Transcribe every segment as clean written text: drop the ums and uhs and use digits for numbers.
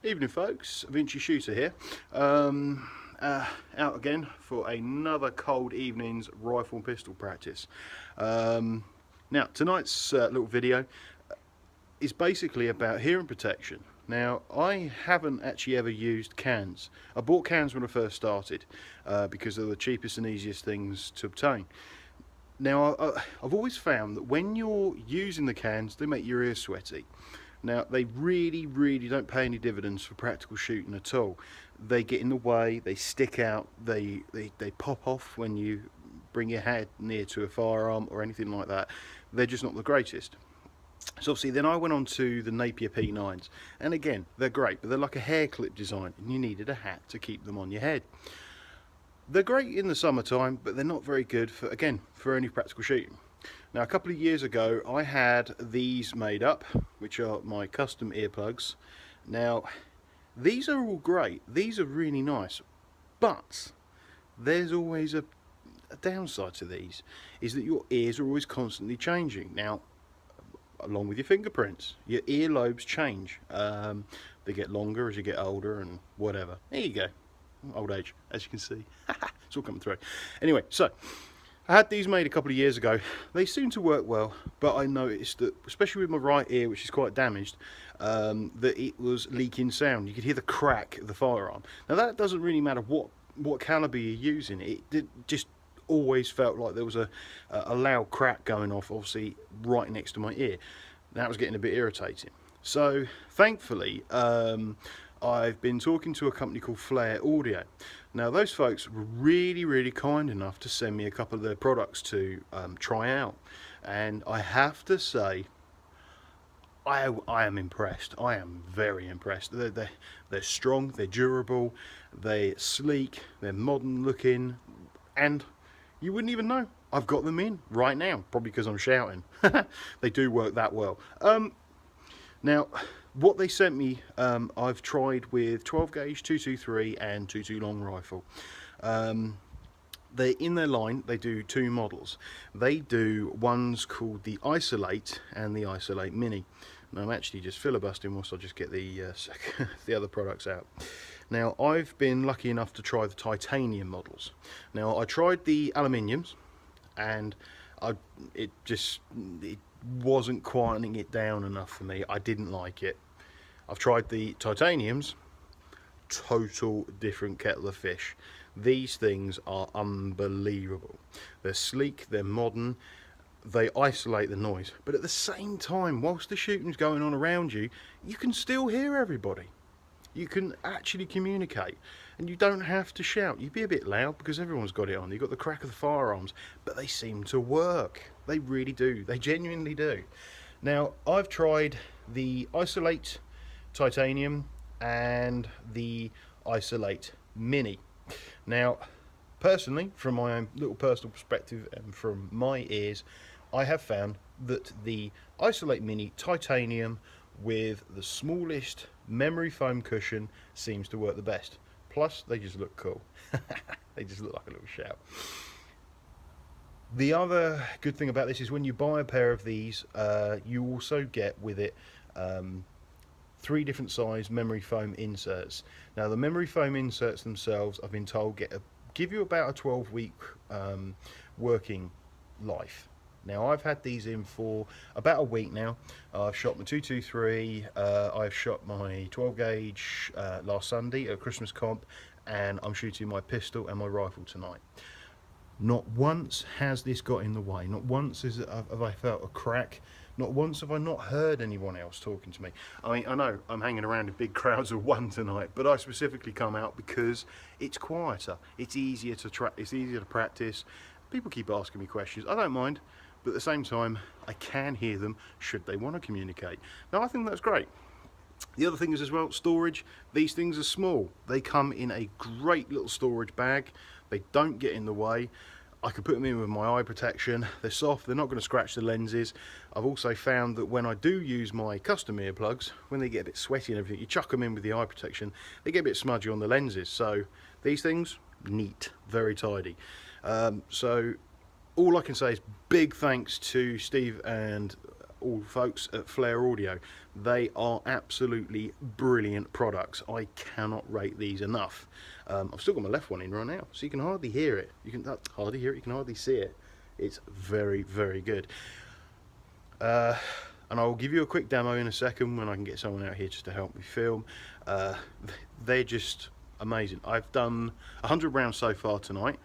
Evening folks, Vinci Shooter here. Out again for another cold evening's rifle and pistol practice. Now tonight's little video is basically about hearing protection. Now I haven't actually ever used cans. I bought cans when I first started because they're the cheapest and easiest things to obtain. Now I've always found that when you're using the cans they make your ears sweaty. Now they really don't pay any dividends for practical shooting at all. They get in the way, they stick out, they pop off when you bring your head near to a firearm or anything like that. They're just not the greatest. So obviously then I went on to the Napier P9s, and again they're great, but they're like a hair clip design and you needed a hat to keep them on your head. They're great in the summertime, but they're not very good for any practical shooting. Now a couple of years ago I had these made up, which are my custom earplugs. Now these are all great, these are really nice, but there's always a downside to these, is that your ears are always constantly changing. Now along with your fingerprints, your earlobes change. They get longer as you get older and whatever. There you go, old age, as you can see. It's all coming through. Anyway, so I had these made a couple of years ago. They seem to work well, but I noticed that, especially with my right ear, which is quite damaged, that it was leaking sound. You could hear the crack of the firearm. Now that doesn't really matter what caliber you're using. It just always felt like there was a loud crack going off, obviously right next to my ear. That was getting a bit irritating. So thankfully, I've been talking to a company called Flare Audio. Now those folks were really kind enough to send me a couple of their products to try out, and I have to say I am impressed. I am very impressed. They're strong, they're durable, they're sleek, they're modern looking, and you wouldn't even know I've got them in right now, probably because I'm shouting. They do work that well. Now what they sent me, I've tried with 12 gauge 223 and 22 long rifle. They, in their line, they do two models. They do ones called the Isolate and the Isolate Mini. Now I'm actually just filibustering whilst I just get the the other products out. Now I've been lucky enough to try the titanium models. Now I tried the aluminiums, and it wasn't quieting it down enough for me. I didn't like it. I've tried the titaniums, total different kettle of fish. These things are unbelievable. They're sleek, they're modern, they isolate the noise, but at the same time, whilst the shooting's going on around you, you can still hear everybody. You can actually communicate, and you don't have to shout. You'd be a bit loud because everyone's got it on. You've got the crack of the firearms, but they seem to work. They really do. They genuinely do. Now, I've tried the Isolate Titanium and the Isolate Mini. Now, personally, from my own little personal perspective and from my ears, I have found that the Isolate Mini Titanium with the smallest memory foam cushion seems to work the best. Plus, they just look cool. They just look like a little shout. The other good thing about this is when you buy a pair of these, you also get with it 3 different size memory foam inserts. Now the memory foam inserts themselves, I've been told, give you about a 12-week working life. Now I've had these in for about a week now. I've shot my 223, I've shot my 12 gauge last Sunday at a Christmas comp, and I'm shooting my pistol and my rifle tonight. Not once has this got in the way. Not once have I felt a crack. Not once have I not heard anyone else talking to me. I mean, I know I'm hanging around in big crowds of one tonight, but I specifically come out because it's quieter. It's easier to practice. People keep asking me questions. I don't mind, but at the same time, I can hear them should they want to communicate. Now, I think that's great. The other thing is as well, storage. These things are small. They come in a great little storage bag. They don't get in the way. I can put them in with my eye protection. They're soft, they're not going to scratch the lenses. I've also found that when I do use my custom earplugs, when they get a bit sweaty and everything, you chuck them in with the eye protection, they get a bit smudgy on the lenses. So these things, neat, very tidy. So all I can say is big thanks to Steve and all folks at Flare Audio. They are absolutely brilliant products. I cannot rate these enough. I've still got my left one in right now, so you can hardly hear it. You can hardly hear it, you can hardly see it. It's very, very good. And I'll give you a quick demo in a second when I can get someone out here just to help me film. They're just amazing. I've done 100 rounds so far tonight.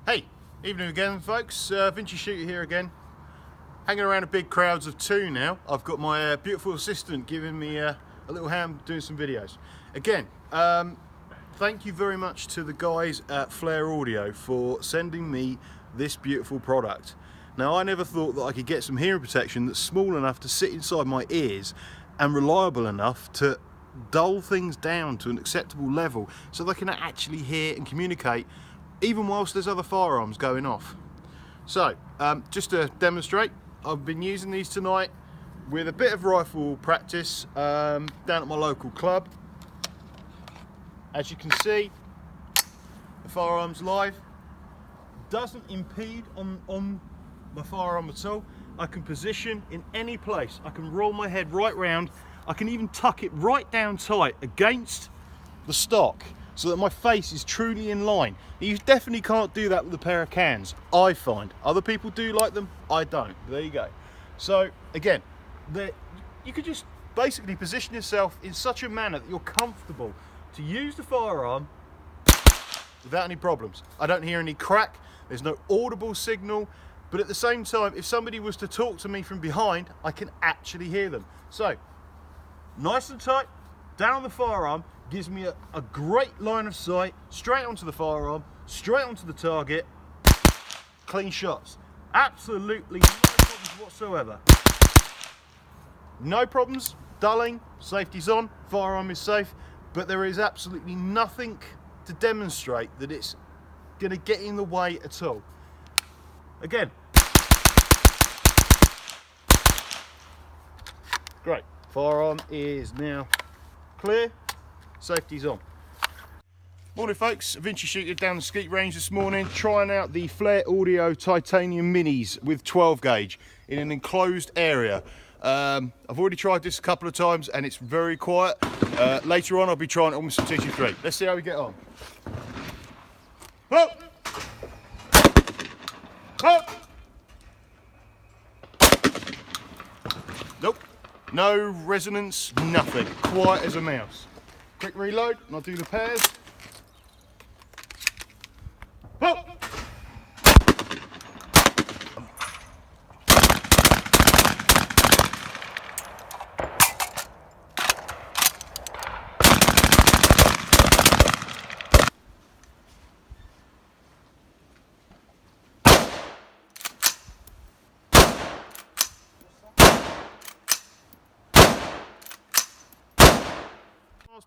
Hey, evening again folks, Vinci Shooter here again. Hanging around a big crowds of two now. I've got my beautiful assistant giving me a little hand doing some videos. Again, thank you very much to the guys at Flare Audio for sending me this beautiful product. Now, I never thought that I could get some hearing protection that's small enough to sit inside my ears and reliable enough to dull things down to an acceptable level so they can actually hear and communicate even whilst there's other firearms going off. So, just to demonstrate, I've been using these tonight with a bit of rifle practice down at my local club. As you can see, the firearm's live. Doesn't impede on my firearm at all. I can position in any place. I can roll my head right round. I can even tuck it right down tight against the stock so that my face is truly in line. You definitely can't do that with a pair of cans, I find. Other people do like them, I don't. There you go. So again, you could just basically position yourself in such a manner that you're comfortable to use the firearm without any problems. I don't hear any crack, there's no audible signal, but at the same time, if somebody was to talk to me from behind, I can actually hear them. So, nice and tight, down the firearm, gives me a great line of sight, straight onto the firearm, straight onto the target, clean shots. Absolutely no problems whatsoever. No problems, dulling, safety's on, firearm is safe, but there is absolutely nothing to demonstrate that it's going to get in the way at all. Again, great, firearm is now clear, safety's on. Morning folks, Vinci Shooter down the skeet range this morning, trying out the Flare Audio Titanium Minis with 12 gauge in an enclosed area. I've already tried this a couple of times and it's very quiet. Later on I'll be trying it on with some TT3. Let's see how we get on. Oh! Oh! Nope, no resonance, nothing, quiet as a mouse. Quick reload and I'll do the pairs. Oh!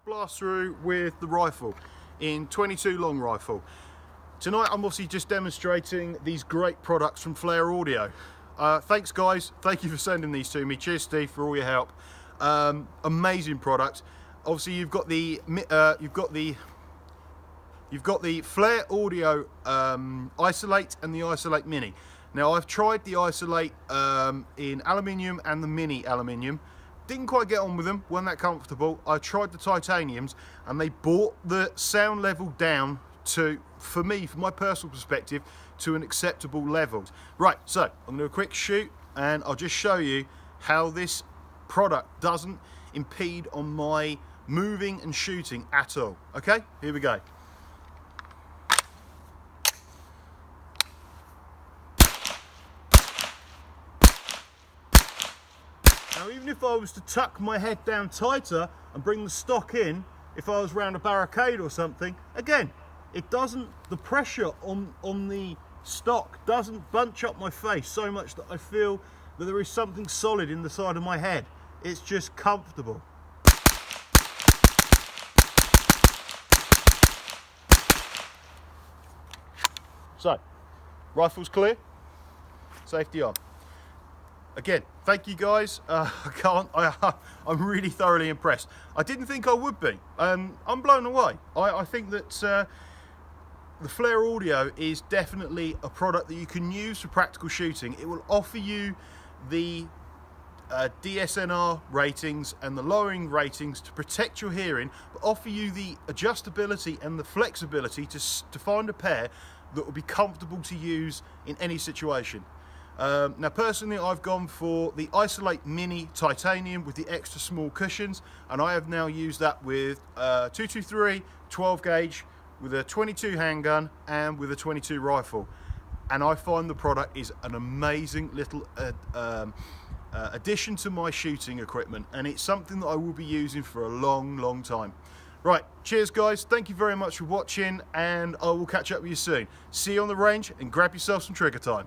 Blast through with the rifle in 22 long rifle. Tonight I'm obviously just demonstrating these great products from Flare Audio. Thanks guys, thank you for sending these to me. Cheers Steve for all your help. Amazing product. Obviously you've got the Flare Audio Isolate and the Isolate Mini. Now I've tried the Isolate in aluminium and the Mini aluminium. Didn't quite get on with them, weren't that comfortable. I tried the titaniums and they brought the sound level down to, for me, from my personal perspective, to an acceptable level. Right, so I'm gonna do a quick shoot and I'll just show you how this product doesn't impede on my moving and shooting at all. Okay, here we go. Now even if I was to tuck my head down tighter and bring the stock in, if I was round a barricade or something, again, it doesn't, the pressure on the stock doesn't bunch up my face so much that I feel that there is something solid in the side of my head. It's just comfortable. So, rifle's clear, safety on. Again, thank you guys. I'm really thoroughly impressed. I didn't think I would be. I'm blown away. I think that the Flare Audio is definitely a product that you can use for practical shooting. It will offer you the DSNR ratings and the lowering ratings to protect your hearing, but offer you the adjustability and the flexibility to find a pair that will be comfortable to use in any situation. Now personally, I've gone for the Isolate Mini Titanium with the extra small cushions, and I have now used that with 223 12 gauge with a 22 handgun and with a 22 rifle, and I find the product is an amazing little addition to my shooting equipment, and it's something that I will be using for a long time. Right, cheers guys, thank you very much for watching, and I will catch up with you soon. See you on the range and grab yourself some trigger time.